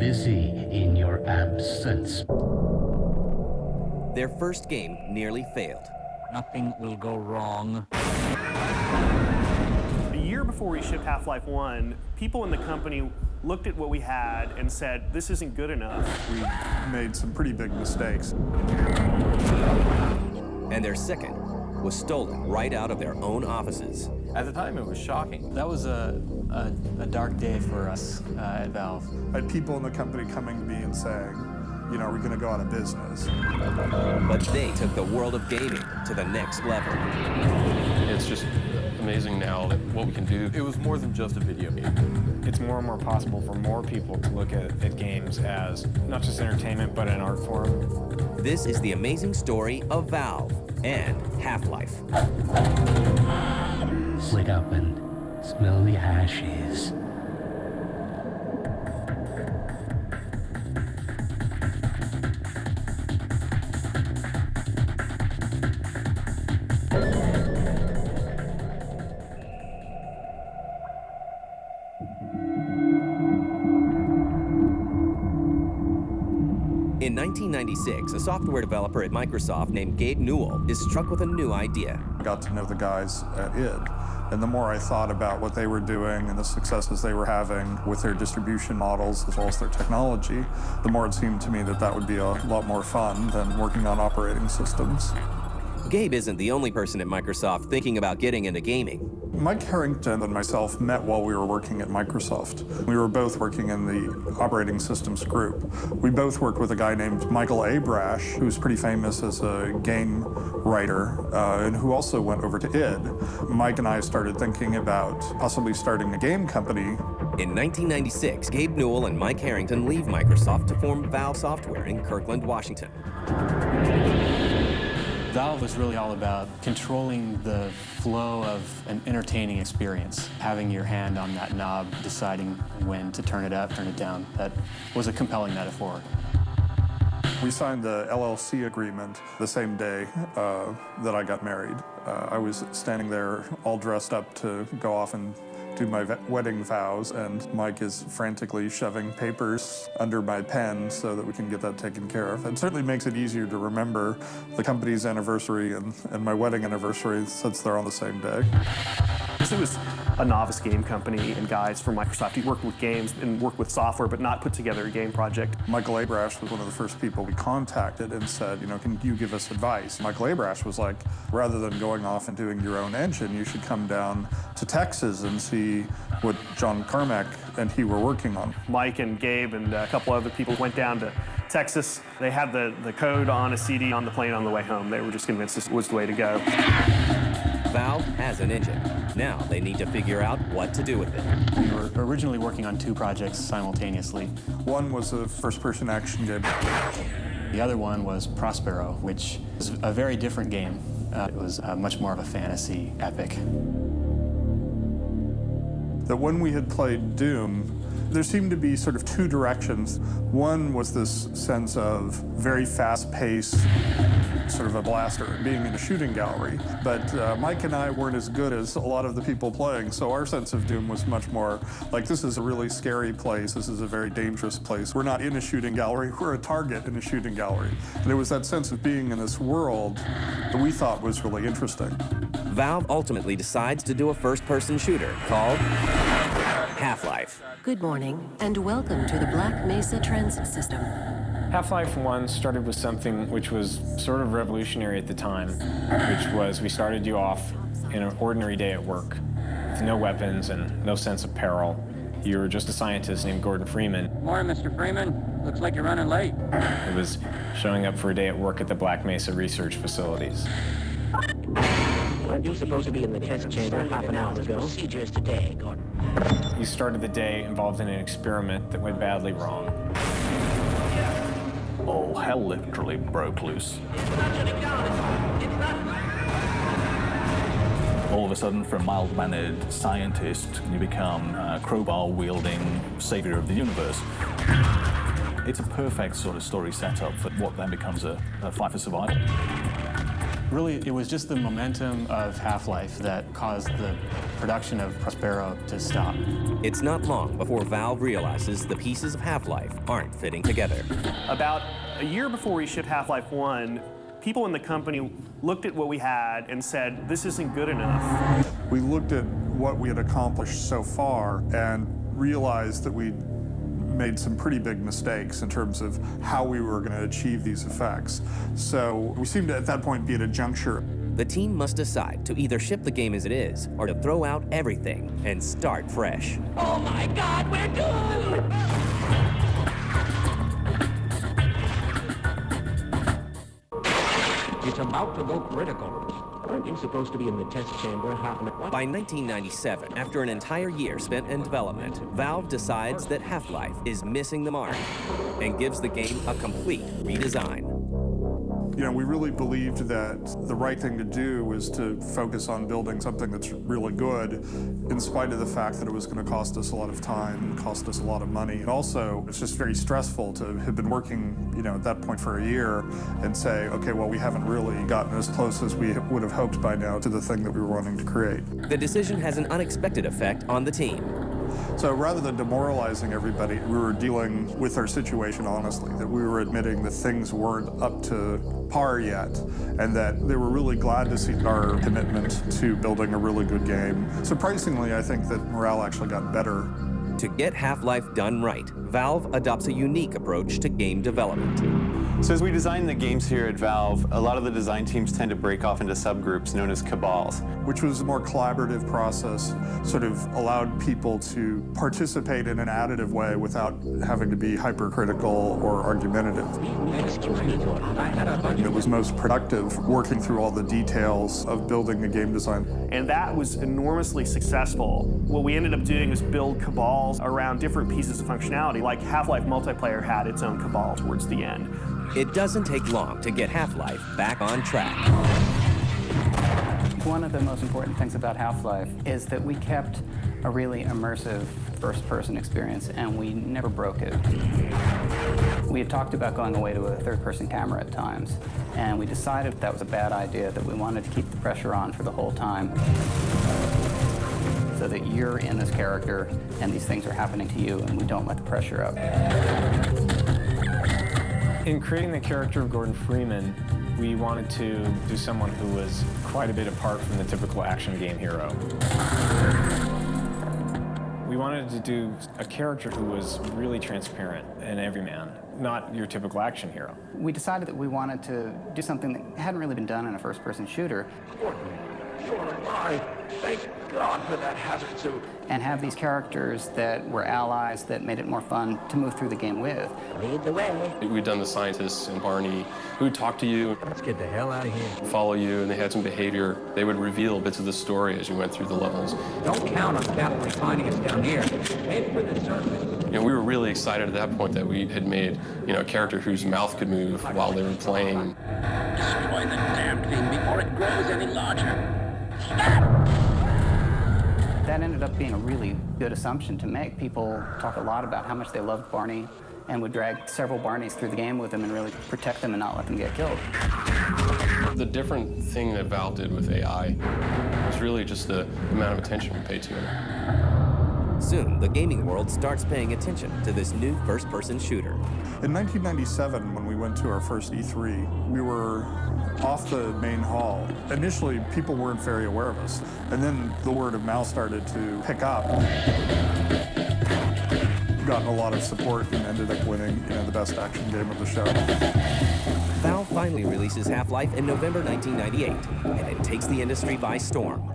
busy in your absence. Their first game nearly failed. Nothing will go wrong. A year before we shipped Half-Life 1, people in the company looked at what we had and said, this isn't good enough. We made some pretty big mistakes. And their second was stolen right out of their own offices. At the time, it was shocking. That was a dark day for us at Valve. I had people in the company coming to me and saying, you know, are we going to go out of business? But they took the world of gaming to the next level. It's just amazing now what we can do. It was more than just a video game. It's more and more possible for more people to look at games as not just entertainment, but an art form. This is the amazing story of Valve and Half-Life. Flick up and smell the ashes. In 1996, a software developer at Microsoft named Gabe Newell is struck with a new idea. I got to know the guys at id, and the more I thought about what they were doing and the successes they were having with their distribution models as well as their technology, the more it seemed to me that that would be a lot more fun than working on operating systems. Gabe isn't the only person at Microsoft thinking about getting into gaming. Mike Harrington and myself met while we were working at Microsoft. We were both working in the operating systems group. We both worked with a guy named Michael Abrash, who's pretty famous as a game writer, and who also went over to id. Mike and I started thinking about possibly starting a game company. In 1996, Gabe Newell and Mike Harrington leave Microsoft to form Valve Software in Kirkland, Washington. Valve was really all about controlling the flow of an entertaining experience, having your hand on that knob, deciding when to turn it up, turn it down. That was a compelling metaphor. We signed the LLC agreement the same day that I got married. I was standing there all dressed up to go off and do my wedding vows, and Mike is frantically shoving papers under my pen so that we can get that taken care of. It certainly makes it easier to remember the company's anniversary and my wedding anniversary since they're on the same day. It was a novice game company, and guys from Microsoft who worked with games and worked with software, but not put together a game project. Michael Abrash was one of the first people we contacted and said, you know, can you give us advice? Michael Abrash was like, rather than going off and doing your own engine, you should come down to Texas and see what John Carmack and he were working on. Mike and Gabe and a couple other people went down to Texas. They had the code on a CD on the plane on the way home. They were just convinced this was the way to go. Valve has an engine. Now they need to figure out what to do with it. We were originally working on 2 projects simultaneously. One was a first-person action game. The other one was Prospero, which was a very different game. It was much more of a fantasy epic. That when we had played Doom, there seemed to be sort of 2 directions. One was this sense of very fast-paced, sort of a blaster, being in a shooting gallery. But Mike and I weren't as good as a lot of the people playing, so our sense of Doom was much more like, this is a really scary place, this is a very dangerous place. We're not in a shooting gallery, we're a target in a shooting gallery. And it was that sense of being in this world that we thought was really interesting. Valve ultimately decides to do a first-person shooter called Half-Life. Good morning, and welcome to the Black Mesa Transit System. Half-Life 1 started with something which was sort of revolutionary at the time, which was we started you off in an ordinary day at work with no weapons and no sense of peril. You were just a scientist named Gordon Freeman. Morning, Mr. Freeman. Looks like you're running late. It was showing up for a day at work at the Black Mesa research facilities. Weren't you supposed to be in the test chamber half an hour ago? Procedures today, Gordon. You started the day involved in an experiment that went badly wrong. Oh, hell literally broke loose. All of a sudden, from mild-mannered scientist, you become a crowbar-wielding savior of the universe. It's a perfect sort of story setup for what then becomes a fight for survival. Really, it was just the momentum of Half-Life that caused the production of Prospero to stop. It's not long before Valve realizes the pieces of Half-Life aren't fitting together. About a year before we shipped Half-Life 1, people in the company looked at what we had and said, this isn't good enough. We looked at what we had accomplished so far and realized that we'd made some pretty big mistakes in terms of how we were going to achieve these effects. So we seemed to, at that point, be at a juncture. The team must decide to either ship the game as it is or to throw out everything and start fresh. Oh my God, we're doomed! It's about to go critical. Aren't you supposed to be in the test chamber half an hour? By 1997, after an entire year spent in development, Valve decides that Half-Life is missing the mark and gives the game a complete redesign. You know, we really believed that the right thing to do was to focus on building something that's really good, in spite of the fact that it was going to cost us a lot of time and cost us a lot of money. And also, it's just very stressful to have been working, you know, at that point for a year and say, okay, well, we haven't really gotten as close as we would have hoped by now to the thing that we were wanting to create. The decision has an unexpected effect on the team. So rather than demoralizing everybody, we were dealing with our situation honestly, that we were admitting that things weren't up to par yet, and that they were really glad to see our commitment to building a really good game. Surprisingly, I think that morale actually got better. To get Half-Life done right, Valve adopts a unique approach to game development. So as we design the games here at Valve, a lot of the design teams tend to break off into subgroups known as cabals. Which was a more collaborative process, sort of allowed people to participate in an additive way without having to be hypercritical or argumentative. It was most productive working through all the details of building a game design. And that was enormously successful. What we ended up doing was build cabals around different pieces of functionality, like Half-Life multiplayer had its own cabal towards the end. It doesn't take long to get Half-Life back on track. One of the most important things about Half-Life is that we kept a really immersive first-person experience, and we never broke it. We had talked about going away to a third-person camera at times, and we decided that was a bad idea, that we wanted to keep the pressure on for the whole time, so that you're in this character, and these things are happening to you, and we don't let the pressure up. In creating the character of Gordon Freeman, we wanted to do someone who was quite a bit apart from the typical action game hero. We wanted to do a character who was really transparent and everyman, not your typical action hero. We decided that we wanted to do something that hadn't really been done in a first-person shooter. You're alive. Thank God for that hazard suit. And have these characters that were allies that made it more fun to move through the game with. Lead the way. We'd done the scientists and Barney who would talk to you. Let's get the hell out of here. Follow you, and they had some behavior. They would reveal bits of the story as you went through the levels. Don't count on cavalry finding us down here. Head for the surface. You know, we were really excited at that point that we had made, you know, a character whose mouth could move while they were playing. Destroy the damn thing before it grows any larger. Stop! That ended up being a really good assumption to make. People talk a lot about how much they loved Barney and would drag several Barneys through the game with them and really protect them and not let them get killed. The different thing that Valve did with AI was really just the amount of attention we paid to it. Soon, the gaming world starts paying attention to this new first-person shooter. In 1997, when we went to our first E3, we were off the main hall. Initially, people weren't very aware of us, and then the word of mouth started to pick up. Gotten a lot of support and ended up winning, you know, the best action game of the show. Valve finally releases Half-Life in November 1998, and it takes the industry by storm.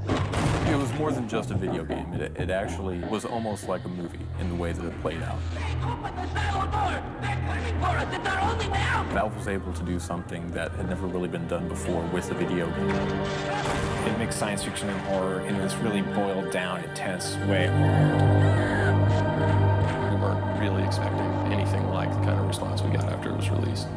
It was more than just a video game. It actually was almost like a movie in the way that it played out. Open the silo door! They're coming for us! It's our only now! Valve was able to do something that had never really been done before with a video game. It makes science fiction and horror in this really boiled down, intense way. We weren't really expecting anything like the kind of response we got after it was released.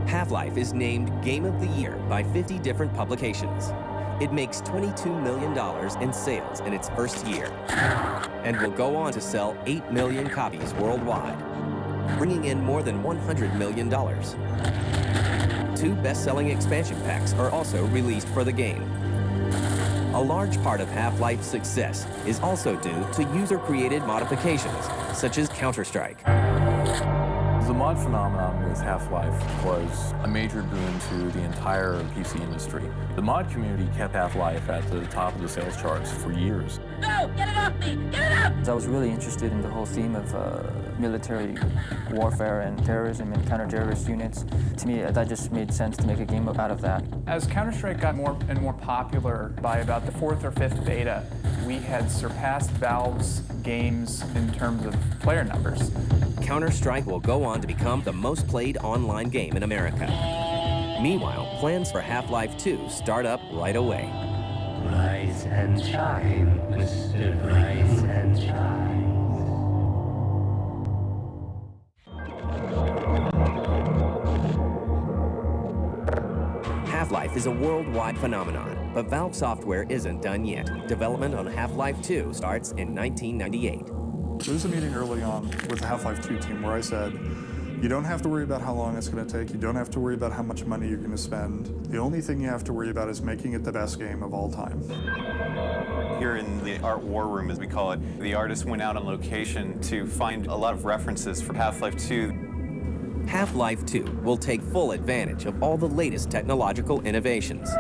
Half-Life is named Game of the Year by 50 different publications. It makes $22 million in sales in its first year, and will go on to sell 8 million copies worldwide, bringing in more than $100 million. 2 best-selling expansion packs are also released for the game. A large part of Half-Life's success is also due to user-created modifications, such as Counter-Strike. The mod phenomenon with Half-Life was a major boon to the entire PC industry. The mod community kept Half-Life at the top of the sales charts for years. No! Get it off me! Get it up! I was really interested in the whole theme of military warfare and terrorism and counter-terrorist units. To me, that just made sense to make a game out of that. As Counter-Strike got more and more popular, by about the 4th or 5th beta, we had surpassed Valve's games in terms of player numbers. Counter-Strike will go on to become the most played online game in America. Meanwhile, plans for Half-Life 2 start up right away. Rise and shine, Mr. Rise and shine. Half-Life is a worldwide phenomenon, but Valve Software isn't done yet. Development on Half-Life 2 starts in 1998. There was a meeting early on with the Half-Life 2 team where I said, you don't have to worry about how long it's going to take. You don't have to worry about how much money you're going to spend. The only thing you have to worry about is making it the best game of all time. Here in the art war room, as we call it, the artists went out on location to find a lot of references for Half-Life 2. Half-Life 2 will take full advantage of all the latest technological innovations.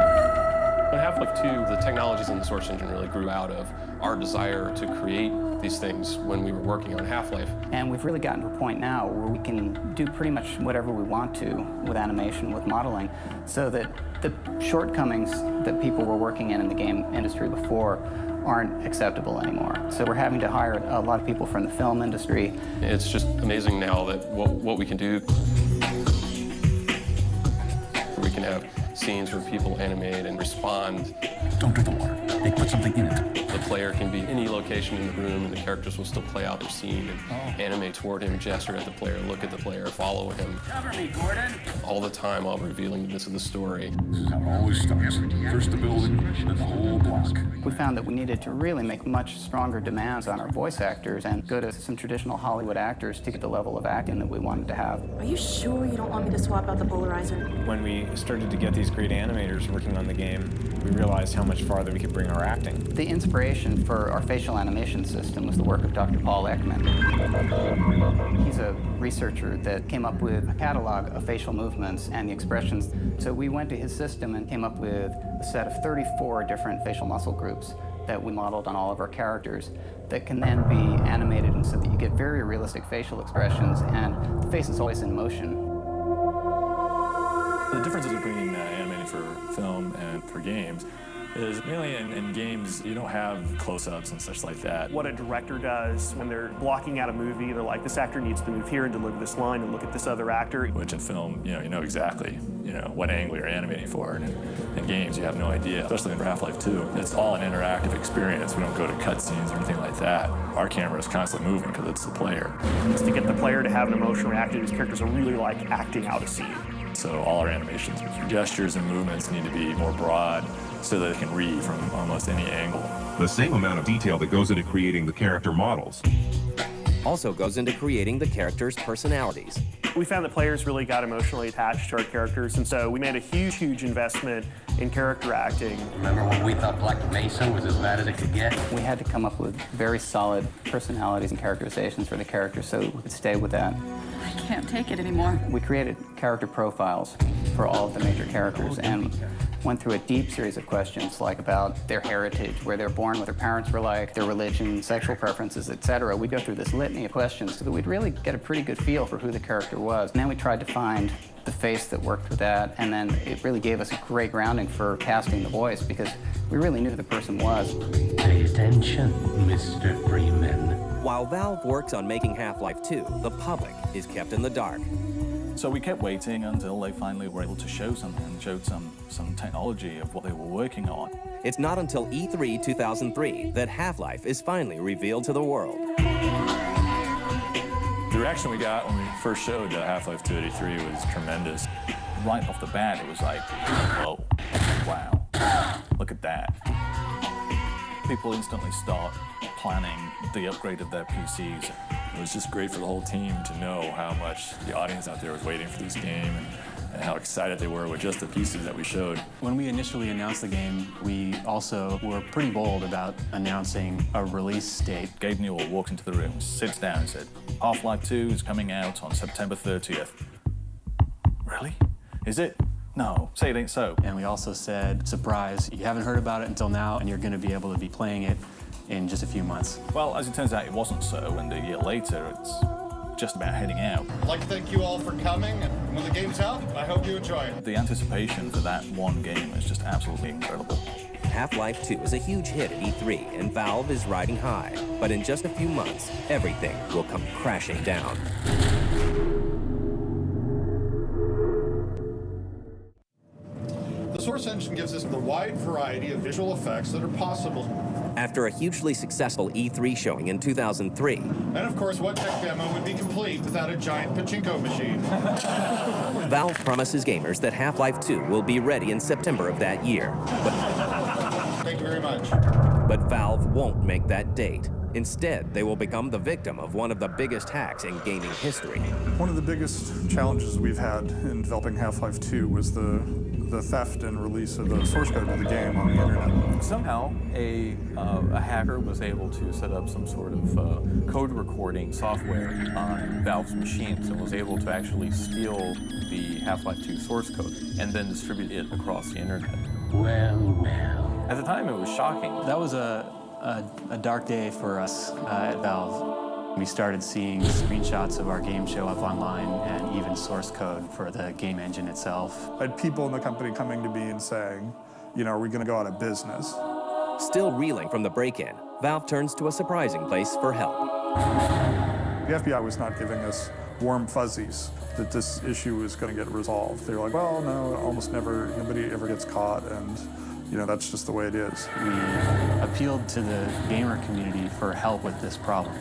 When Half-Life 2, the technologies in the source engine really grew out of our desire to create these things when we were working on Half-Life. And we've really gotten to a point now where we can do pretty much whatever we want to with animation, with modeling, so that the shortcomings that people were working in the game industry before aren't acceptable anymore. So we're having to hire a lot of people from the film industry. It's just amazing now that what we can do. We can have scenes where people animate and respond. Don't drink the water. They put something in it. The player can be any location in the room and the characters will still play out their scene and animate toward him, gesture at the player, look at the player, follow him. Cover me, Gordon. All the time while revealing the bits of the story. This is how it always starts. First the building, then the whole block. We found that we needed to really make much stronger demands on our voice actors and go to some traditional Hollywood actors to get the level of acting that we wanted to have. Are you sure you don't want me to swap out the polarizer? When we started to get these great animators working on the game, we realized how much farther we could bring our acting. The inspiration for our facial animation system was the work of Dr. Paul Ekman. He's a researcher that came up with a catalog of facial movements and the expressions. So we went to his system and came up with a set of 34 different facial muscle groups that we modeled on all of our characters that can then be animated and so that you get very realistic facial expressions and the face is always in motion. The differences between animating for film and for games is mainly in games, you don't have close-ups and such like that. What a director does when they're blocking out a movie, they're like, this actor needs to move here and deliver this line and look at this other actor. Which in film, you know exactly, what angle you're animating for. And in games, you have no idea, especially in Half-Life 2. It's all an interactive experience. We don't go to cutscenes or anything like that. Our camera is constantly moving because it's the player. It's to get the player to have an emotional reaction. These characters are really like acting out a scene. So all our animations, gestures and movements need to be more broad so that it can read from almost any angle. The same amount of detail that goes into creating the character models also goes into creating the characters' personalities. We found that players really got emotionally attached to our characters, and so we made a huge investment in character acting. Remember when we thought Black Mesa was as bad as it could get? We had to come up with very solid personalities and characterizations for the characters so we could stay with that. I can't take it anymore. We created character profiles for all of the major characters and went through a deep series of questions like about their heritage, where they're born, what their parents were like, their religion, sexual preferences, etc. We'd go through this litany of questions so that we'd really get a pretty good feel for who the character was. And then we tried to find the face that worked with that, and then it really gave us a great grounding for casting the voice because we really knew who the person was. Pay attention, Mr. Freeman. While Valve works on making Half-Life 2, the public is kept in the dark. So we kept waiting until they finally were able to show something and showed some technology of what they were working on. It's not until E3 2003 that Half-Life is finally revealed to the world. The reaction we got when we first showed Half-Life 2 at E3 was tremendous. Right off the bat, it was like, whoa, wow, look at that. People instantly start planning the upgrade of their PCs. It was just great for the whole team to know how much the audience out there was waiting for this game and how excited they were with just the pieces that we showed. When we initially announced the game, we also were pretty bold about announcing a release date. Gabe Newell walked into the room, sits down and said, Half-Life 2 is coming out on September 30th. Really? Is it? No, say it ain't so. And we also said, surprise, you haven't heard about it until now, and you're going to be able to be playing it in just a few months. Well, as it turns out, it wasn't so, and a year later, it's just about heading out. I'd like to thank you all for coming, and when the game's out, I hope you enjoy it. The anticipation for that one game is just absolutely incredible. Half-Life 2 is a huge hit at E3, and Valve is riding high. But in just a few months, everything will come crashing down. The Source engine gives us the wide variety of visual effects that are possible. After a hugely successful E3 showing in 2003. And of course, what tech demo would be complete without a giant pachinko machine? Valve promises gamers that Half-Life 2 will be ready in September of that year. Thank you very much. But Valve won't make that date. Instead, they will become the victim of one of the biggest hacks in gaming history. One of the biggest challenges we've had in developing Half-Life 2 was the theft and release of the source code of the game on the internet. Somehow, a hacker was able to set up some sort of code recording software on Valve's machines and was able to actually steal the Half-Life 2 source code and then distribute it across the internet. Well. At the time, it was shocking. That was a dark day for us at Valve. We started seeing screenshots of our game show up online and even source code for the game engine itself. I had people in the company coming to me and saying, you know, are we going to go out of business? Still reeling from the break-in, Valve turns to a surprising place for help. The FBI was not giving us warm fuzzies that this issue was going to get resolved. They were like, well, no, almost never, nobody ever gets caught, and you know, that's just the way it is. We appealed to the gamer community for help with this problem.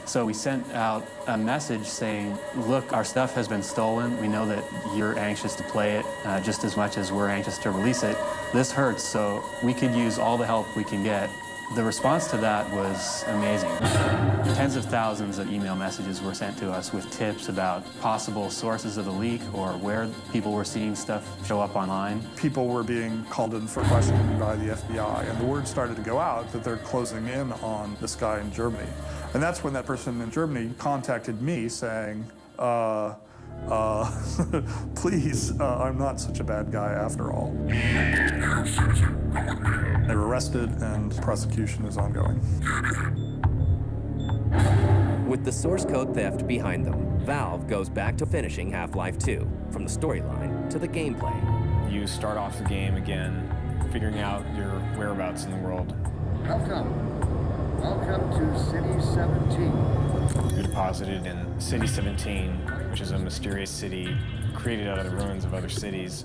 So we sent out a message saying, look, our stuff has been stolen. We know that you're anxious to play it just as much as we're anxious to release it. This hurts, so we could use all the help we can get. The response to that was amazing. Tens of thousands of email messages were sent to us with tips about possible sources of the leak or where people were seeing stuff show up online. People were being called in for questioning by the FBI, and the word started to go out that they're closing in on this guy in Germany. And that's when that person in Germany contacted me saying, please, I'm not such a bad guy after all. They were arrested and prosecution is ongoing. With the source code theft behind them, Valve goes back to finishing Half-Life 2, from the storyline to the gameplay. You start off the game again, figuring out your whereabouts in the world. Welcome to City 17. You're deposited in City 17, which is a mysterious city created out of the ruins of other cities.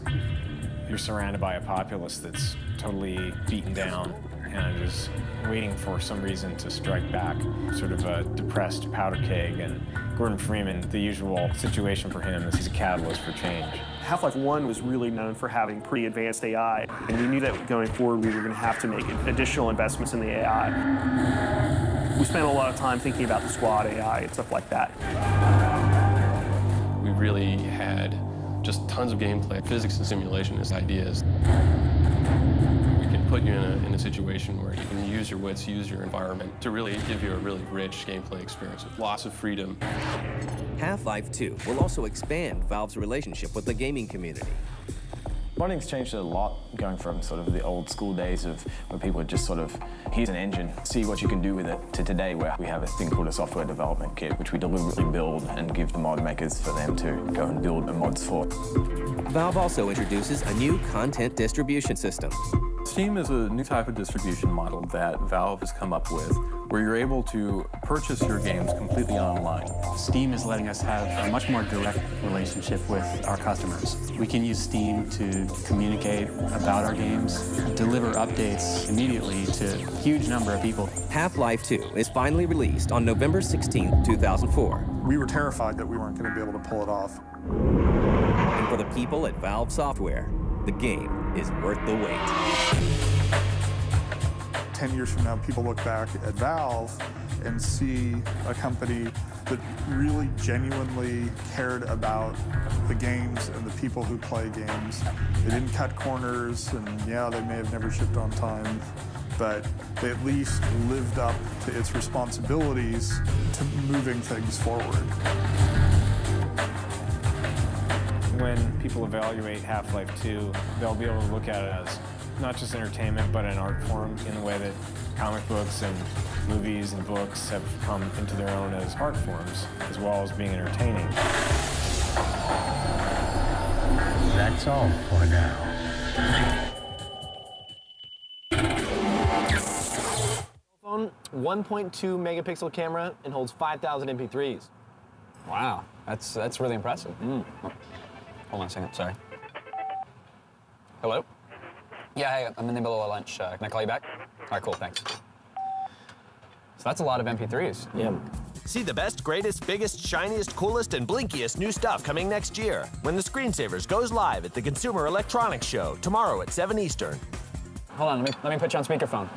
You're surrounded by a populace that's totally beaten down and is waiting for some reason to strike back, sort of a depressed powder keg. And Gordon Freeman, the usual situation for him is he's a catalyst for change. Half-Life 1 was really known for having pretty advanced AI, and we knew that going forward we were going to have to make additional investments in the AI. We spent a lot of time thinking about the squad AI and stuff like that. We really had just tons of gameplay, physics and simulation as ideas. We can put you in a situation where you can use your wits, use your environment to really give you a really rich gameplay experience with lots of freedom. Half-Life 2 will also expand Valve's relationship with the gaming community. Modding's changed a lot, going from sort of the old school days of where people would just sort of, here's an engine, see what you can do with it, to today where we have a thing called a software development kit, which we deliberately build and give the mod makers for them to go and build the mods for. Valve also introduces a new content distribution system. Steam is a new type of distribution model that Valve has come up with, where you're able to purchase your games completely online. Steam is letting us have a much more direct relationship with our customers. We can use Steam to communicate about our games, deliver updates immediately to a huge number of people. Half-Life 2 is finally released on November 16, 2004. We were terrified that we weren't going to be able to pull it off. And for the people at Valve Software, the game is worth the wait. 10 years from now, people look back at Valve and see a company that really genuinely cared about the games and the people who play games. They didn't cut corners, and yeah, they may have never shipped on time, but they at least lived up to its responsibilities to moving things forward. When people evaluate Half-Life 2, they'll be able to look at it as not just entertainment, but an art form in the way that comic books and movies and books have come into their own as art forms, as well as being entertaining. That's all for now. Phone, 1.2 megapixel camera and holds 5,000 MP3s. Wow, that's really impressive. Hold on a second, sorry. Hello? Yeah, hey, I'm in the middle of lunch. Can I call you back? All right, cool, thanks. So that's a lot of MP3s. Yeah. See the best, greatest, biggest, shiniest, coolest, and blinkiest new stuff coming next year when the Screensavers goes live at the Consumer Electronics Show tomorrow at 7 Eastern. Hold on, let me put you on speakerphone.